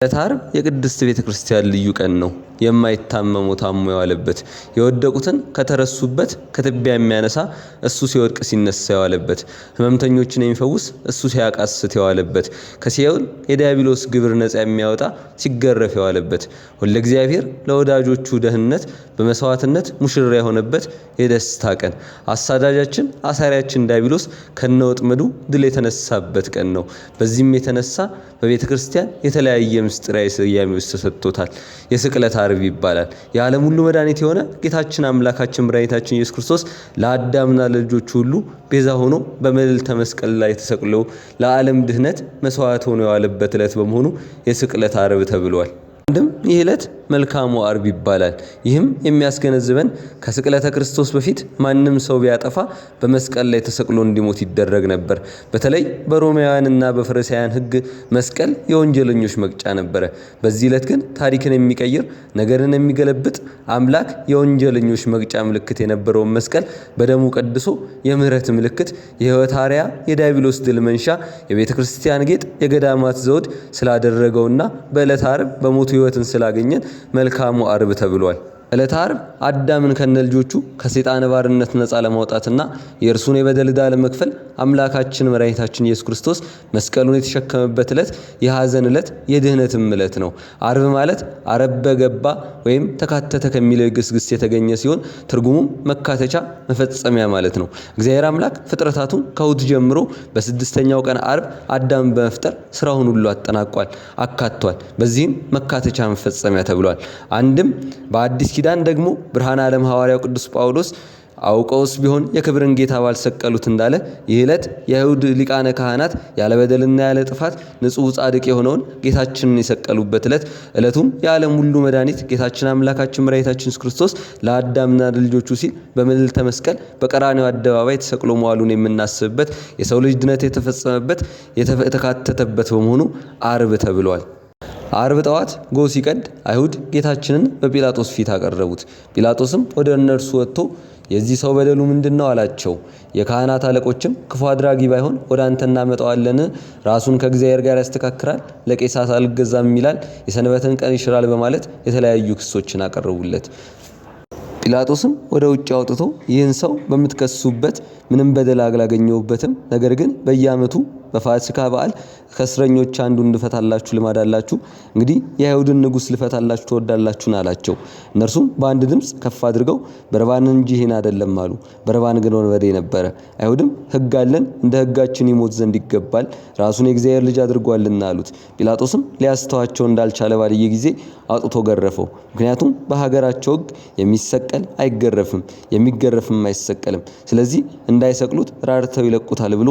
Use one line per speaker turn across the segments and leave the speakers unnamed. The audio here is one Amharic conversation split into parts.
ለታርብ የቅድስት ቤተክርስቲያን ልዩ ቀን ነው። የማይታመሙ ታሞ የዋለበት የወደቁትን ከተረሱበት ከትቢያ የሚያነሳ እሱ ሲወድቅ ሲነሳ የዋለበት ህመምተኞችን የሚፈውስ እሱ ሲያቃስት የዋለበት ከሲኦል የዲያብሎስ ግብር ነፃ የሚያወጣ ሲገረፍ የዋለበት ወልደ እግዚአብሔር ለወዳጆቹ ደህንነት በመስዋዕትነት ሙሽራ የሆነበት የደስታ ቀን አሳዳጃችን አሳሪያችን ዲያብሎስ ከነወጥመዱ ድል የተነሳበት ቀን ነው። በዚህም የተነሳ በቤተክርስቲያን የተለያየ ምስጢራዊ ስያሜዎች ተሰጥቶታል። የስቅለት አርብ ይባላል። የዓለም ሁሉ መድኃኒት የሆነ ጌታችን አምላካችን መድኃኒታችን ኢየሱስ ክርስቶስ ለአዳምና ለልጆቹ ሁሉ ቤዛ ሆኖ በመልዕልተ መስቀል ላይ ተሰቅሎ ለዓለም ድህነት መስዋዕት ሆኖ የዋለበት ዕለት በመሆኑ የስቅለት አርብ ተብሏል። አንድም ይህ ዕለት መልካሙ አርብ ይባላል። ይህም የሚያስገነዝበን ከስቅለተ ክርስቶስ በፊት ማንም ሰው ቢያጠፋ በመስቀል ላይ ተሰቅሎ እንዲሞት ይደረግ ነበር። በተለይ በሮማውያንና በፈሪሳውያን ሕግ መስቀል የወንጀለኞች መቅጫ ነበረ። በዚህ ዕለት ግን ታሪክን የሚቀይር ነገርን የሚገለብጥ አምላክ የወንጀለኞች መቅጫ ምልክት የነበረውን መስቀል በደሙ ቀድሶ የምህረት ምልክት፣ የሕይወት አርአያ፣ የዲያብሎስ ድል መንሻ፣ የቤተ ክርስቲያን ጌጥ፣ የገዳማት ዘውድ ስላደረገውና በዕለተ አርብ በሞቱ ሕይወትን ስላገኘን መልካሙ አርብ ተብሏል። ዕለተ አርብ አዳምን ከነልጆቹ ከሰይጣን ባርነት ነፃ ለማውጣትና የእርሱን የበደል ዕዳ ለመክፈል አምላካችን መድኃኒታችን ኢየሱስ ክርስቶስ መስቀሉን የተሸከመበት ዕለት የሐዘን ዕለት የድህነትም ዕለት ነው። አርብ ማለት አረበ ገባ ወይም ተካተተ ከሚለው ግስ የተገኘ ሲሆን ትርጉሙም መካተቻ መፈጸሚያ ማለት ነው። እግዚአብሔር አምላክ ፍጥረታቱን ከእሑድ ጀምሮ በስድስተኛው ቀን አርብ አዳምን በመፍጠር ስራውን ሁሉ አጠናቋል፣ አካቷል። በዚህም መካተቻ መፈጸሚያ ተብሏል። አንድም በአዲስ ኪዳን ደግሞ ብርሃነ ዓለም ሐዋርያው ቅዱስ ጳውሎስ አውቀውስ ቢሆን የክብርን ጌታ ባልሰቀሉት እንዳለ ይህ ዕለት የአይሁድ ሊቃነ ካህናት ያለ በደልና ያለ ጥፋት ንጹሕ ጻድቅ የሆነውን ጌታችንን የሰቀሉበት ዕለት፣ ዕለቱም የዓለም ሁሉ መድኃኒት ጌታችን አምላካችን መድኃኒታችን ኢየሱስ ክርስቶስ ለአዳምና ለልጆቹ ሲል በመልዕልተ መስቀል በቀራንዮ አደባባይ ተሰቅሎ መዋሉን የምናስብበት የሰው ልጅ ድነት የተፈጸመበት የተካተተበት በመሆኑ አርብ ተብሏል። አርብ ጠዋት ጎህ ሲቀድ አይሁድ ጌታችንን በጲላጦስ ፊት አቀረቡት። ጲላጦስም ወደ እነርሱ ወጥቶ የዚህ ሰው በደሉ ምንድነው አላቸው። የካህናት አለቆችም ክፉ አድራጊ ባይሆን ወደ አንተ እናመጣዋለን፣ ራሱን ከእግዚአብሔር ጋር ያስተካክራል፣ ለቄሳር አልገዛም ይላል፣ የሰንበትን ቀን ይሽራል በማለት የተለያዩ ክሶችን አቀረቡለት። ጲላጦስም ወደ ውጭ አውጥቶ ይህን ሰው በምትከሱበት ምንም በደል አላገኘሁበትም፣ ነገር ግን በየዓመቱ በፋሲካ በዓል ከእስረኞች አንዱን እንድፈታላችሁ ልማድ አላችሁ፣ እንግዲህ የአይሁድን ንጉሥ ልፈታላችሁ ትወዳላችሁን አላቸው። እነርሱም በአንድ ድምፅ ከፍ አድርገው በርባንን እንጂ ይህን አይደለም አሉ። በርባን ግን ወንበዴ ነበረ። አይሁድም ሕግ አለን፣ እንደ ሕጋችን ይሞት ዘንድ ይገባል፣ ራሱን የእግዚአብሔር ልጅ አድርጓልና አሉት። ጲላጦስም ሊያስተዋቸው እንዳልቻለ ባልየ ጊዜ አውጥቶ ገረፈው። ምክንያቱም በሀገራቸው ሕግ የሚሰቀል አይገረፍም፣ የሚገረፍም አይሰቀልም፣ ስለዚህ እንዳይሰቅሉት ራርተው ይለቁታል ብሎ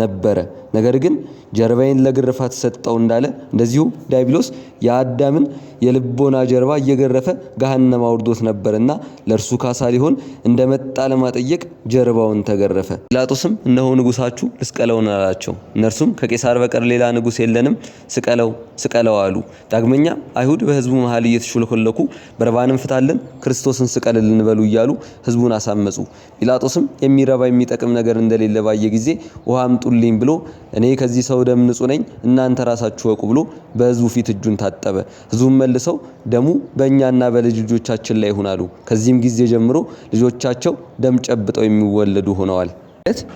ነበረ። ነገር ግን ጀርባዬን ለግርፋት ሰጠው እንዳለ እንደዚሁ ዲያብሎስ የአዳምን የልቦና ጀርባ እየገረፈ ገሃነም አውርዶት ነበርና ለእርሱ ካሳ ሊሆን እንደመጣ ለማጠየቅ ጀርባውን ተገረፈ። ጲላጦስም እነሆ ንጉሳችሁ ልስቀለው አላቸው። እነርሱም ከቄሳር በቀር ሌላ ንጉሥ የለንም፣ ስቀለው ስቀለው አሉ። ዳግመኛ አይሁድ በሕዝቡ መሃል እየተሾለኮለኩ በርባንን ፍታልን፣ ክርስቶስን ስቀልልን በሉ እያሉ ሕዝቡን አሳመጹ። ጲላጦስም የሚረባ የሚጠቅም ነገር እንደሌለ ባየ ጊዜ ውሃ አምጡልኝ ብሎ እኔ ከዚህ ሰው ደም ንጹሕ ነኝ፣ እናንተ ራሳችሁ ወቁ ብሎ በሕዝቡ ፊት እጁን ታጠበ። ሕዝቡም መልሰው ደሙ በእኛና በልጅ ልጆቻችን ላይ ይሁን አሉ። ከዚህም ጊዜ ጀምሮ ልጆቻቸው ደም ጨብጠው የሚወለዱ ሆነዋል።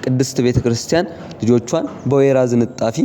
ቅድስት ቤተ ክርስቲያን ልጆቿን በወይራ ዝንጣፊ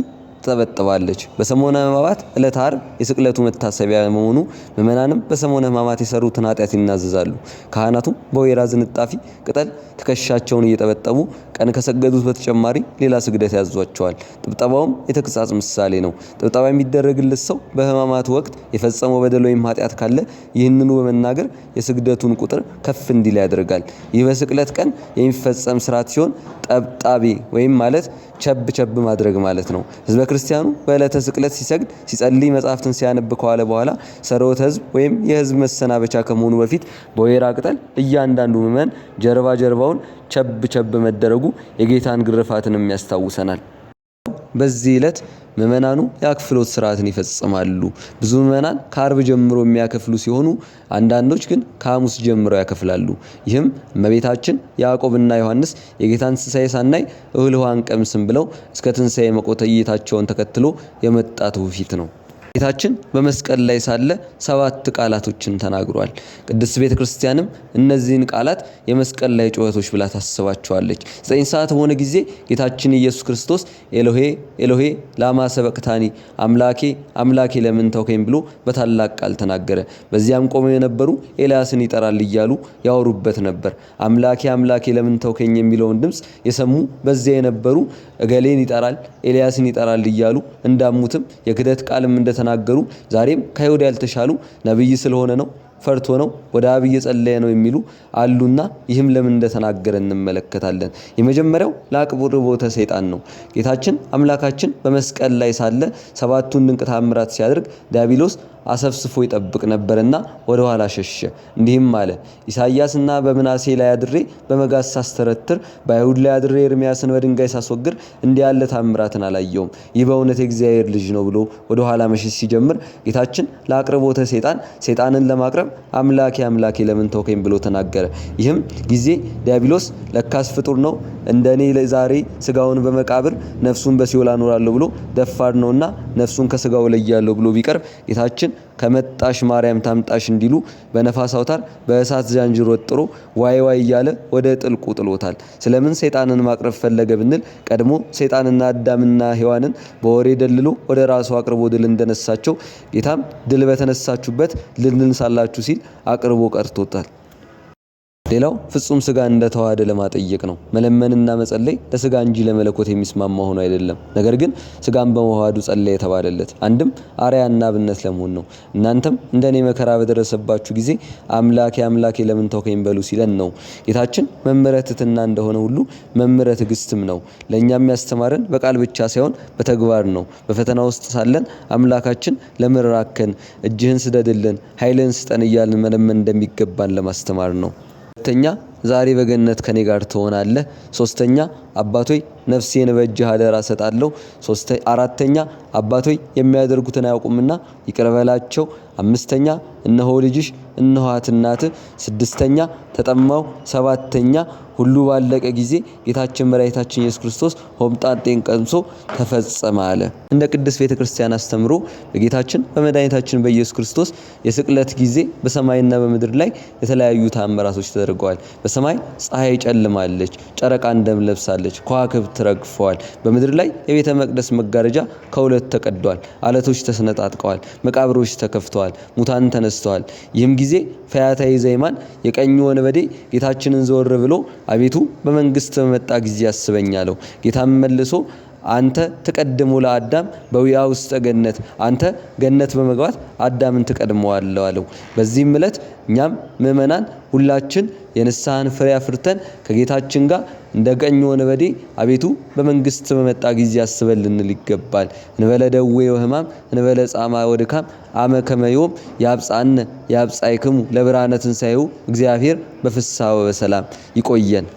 ተጠበጥባለች። በሰሞነ ሕማማት ዕለተ ዓርብ የስቅለቱ መታሰቢያ በመሆኑ ምዕመናንም በሰሞነ ሕማማት የሰሩትን ኃጢአት ይናዘዛሉ። ካህናቱም በወይራ ዝንጣፊ ቅጠል ትከሻቸውን እየጠበጠቡ ቀን ከሰገዱት በተጨማሪ ሌላ ስግደት ያዟቸዋል። ጥብጠባውም የተግሳጽ ምሳሌ ነው። ጥብጠባ የሚደረግለት ሰው በሕማማቱ ወቅት የፈጸመው በደል ወይም ኃጢአት ካለ ይህንኑ በመናገር የስግደቱን ቁጥር ከፍ እንዲል ያደርጋል። ይህ በስቅለት ቀን የሚፈጸም ስርዓት ሲሆን ጠብጣቤ ወይም ማለት ቸብ ቸብ ማድረግ ማለት ነው። ህዝበ ክርስቲያኑ በዕለተ ስቅለት ሲሰግድ ሲጸልይ መጻሕፍትን ሲያነብ ከዋለ በኋላ ሰርወተ ሕዝብ ወይም የሕዝብ መሰናበቻ ከመሆኑ በፊት በወይራ ቅጠል እያንዳንዱ ምዕመን ጀርባውን ቸብ ቸብ መደረጉ የጌታን ግርፋትንም ያስታውሰናል። በዚህ ዕለት ምዕመናኑ የአክፍሎት ስርዓትን ይፈጽማሉ። ብዙ ምዕመናን ከአርብ ጀምሮ የሚያከፍሉ ሲሆኑ አንዳንዶች ግን ከሐሙስ ጀምሮ ያከፍላሉ። ይህም እመቤታችን ያዕቆብና ዮሐንስ የጌታን ትንሣኤ ሳናይ እህል ውሃ አንቀምስም ብለው እስከ ትንሣኤ መቆየታቸውን ተከትሎ የመጣ ትውፊት ነው። ጌታችን በመስቀል ላይ ሳለ 7 ቃላቶችን ተናግሯል። ቅድስት ቤተ ክርስቲያንም እነዚህን ቃላት የመስቀል ላይ ጩኸቶች ብላ ታስባቸዋለች። 9 ሰዓት በሆነ ጊዜ ጌታችን ኢየሱስ ክርስቶስ ኤሎሄ ኤሎሄ ላማ ሰበቅታኒ አምላኬ አምላኬ ለምን ተውከኝ ብሎ በታላቅ ቃል ተናገረ። በዚያም ቆመው የነበሩ ኤልያስን ይጠራል እያሉ ያወሩበት ነበር። አምላኬ አምላኬ ለምን ተውከኝ የሚለውን ድምጽ የሰሙ በዚያ የነበሩ እገሌን ይጠራል ኤልያስን ይጠራል እያሉ እንዳሙትም የክደት ቃልም እንደተናገሩ ዛሬም ከይሁዳ ያልተሻሉ ነብይ ስለሆነ ነው ፈርቶ ነው ወደ አብ እየጸለየ ነው የሚሉ አሉና ይህም ለምን እንደተናገረ እንመለከታለን። የመጀመሪያው ለአቅርቦተ ሰይጣን ነው። ጌታችን አምላካችን በመስቀል ላይ ሳለ 7ቱን ድንቅ ተአምራት ሲያደርግ ዲያብሎስ አሰፍስፎ ይጠብቅ ነበርና ወደ ኋላ ሸሸ። እንዲህም አለ፣ ኢሳይያስና በምናሴ ላይ አድሬ በመጋዝ ሳስተረትር በአይሁድ ላይ አድሬ ኤርምያስን በድንጋይ ሳስወግር እንዲህ ያለ ተአምራትን አላየውም። ይህ በእውነት የእግዚአብሔር ልጅ ነው ብሎ ወደ ኋላ መሸሽ ሲጀምር ጌታችን ለአቅርቦተ ሰይጣንን ለማቅረብ አምላኬ አምላኬ ለምን ተውከኝ ብሎ ተናገረ። ይህም ጊዜ ዲያብሎስ ለካስ ፍጡር ነው እንደኔ ዛሬ ስጋውን በመቃብር ነፍሱን በሲኦል አኖራለሁ ብሎ ደፋር ነውና ነፍሱን ከስጋው ለያለሁ ብሎ ቢቀርብ ጌታችን ከመጣሽ ማርያም ታምጣሽ እንዲሉ በነፋስ አውታር በእሳት ዛንጅር ወጥሮ ዋይ ዋይ እያለ ወደ ጥልቁ ጥሎታል። ስለምን ሰይጣንን ማቅረብ ፈለገ ብንል ቀድሞ ሰይጣንና አዳምና ሔዋንን በወሬ ደልሎ ወደ ራሱ አቅርቦ ድል እንደነሳቸው ጌታም ድል በተነሳችሁበት ልንሳላችሁ ሲል አቅርቦ ቀርቶታል። ሌላው ፍጹም ስጋ እንደተዋሃደ ለማጠየቅ ነው። መለመንና መጸለይ ለስጋ እንጂ ለመለኮት የሚስማማ ሆኖ አይደለም። ነገር ግን ስጋን በመዋሃዱ ጸለየ የተባለለት አንድም አርአያና አብነት ለመሆን ነው። እናንተም እንደኔ መከራ በደረሰባችሁ ጊዜ አምላኬ አምላኬ ለምን ተውከኝ በሉ ሲለን ነው። ጌታችን መምህረ ትሕትና እንደሆነ ሁሉ መምህረ ትዕግስትም ነው። ለእኛም ያስተማረን በቃል ብቻ ሳይሆን በተግባር ነው። በፈተና ውስጥ ሳለን አምላካችን ለምን ራቅከን፣ እጅህን ስደድልን፣ ኃይልን ስጠን እያልን መለመን እንደሚገባን ለማስተማር ነው። ሁለተኛ ዛሬ በገነት ከኔ ጋር ትሆናለህ። ሶስተኛ አባቶይ ነፍሴን በእጅህ አደራ ሰጣለሁ። አራተኛ አባቶይ የሚያደርጉትን አያውቁምና ይቅር በላቸው። አምስተኛ እነሆ ልጅሽ እነሆት እናት። ስድስተኛ ተጠማው። ሰባተኛ ሁሉ ባለቀ ጊዜ ጌታችን መድኃኒታችን ኢየሱስ ክርስቶስ ሆምጣጤን ቀምሶ ተፈጸመ አለ። እንደ ቅድስት ቤተ ክርስቲያን አስተምሮ በጌታችን በመድኃኒታችን በኢየሱስ ክርስቶስ የስቅለት ጊዜ በሰማይና በምድር ላይ የተለያዩ ተአምራቶች ተደርገዋል። በሰማይ ፀሐይ ጨልማለች፣ ጨረቃ ደም ለብሳለች፣ ከዋክብት ረግፈዋል። በምድር ላይ የቤተ መቅደስ መጋረጃ ከሁለት ተቀዷል፣ አለቶች ተሰነጣጥቀዋል፣ መቃብሮች ተከፍተዋል፣ ሙታን ተነስተዋል። ይህም ጊዜ ፈያታዊ ዘይማን የቀኙ ወንበዴ ጌታችንን ዘወር ብሎ አቤቱ በመንግስት በመጣ ጊዜ ያስበኛለው። ጌታም መልሶ አንተ ተቀድሞ ለአዳም በዊያ ውስጥ ገነት፣ አንተ ገነት በመግባት አዳምን ተቀድመዋለህ አለው። በዚህም ዕለት እኛም ምእመናን ሁላችን የንስሐን ፍሬ አፍርተን ከጌታችን ጋር እንደ ቀኝ ወንበዴ አቤቱ በመንግስት በመጣ ጊዜ ያስበል ልንል ይገባል። እንበለ ደዌ ወሕማም እንበለ ጻማ ወድካም አመ ከመዮም ያብጻነ ያብጻይክሙ ለብርሃነ ትንሣኤሁ እግዚአብሔር በፍስሐ ወበሰላም። ይቆየን።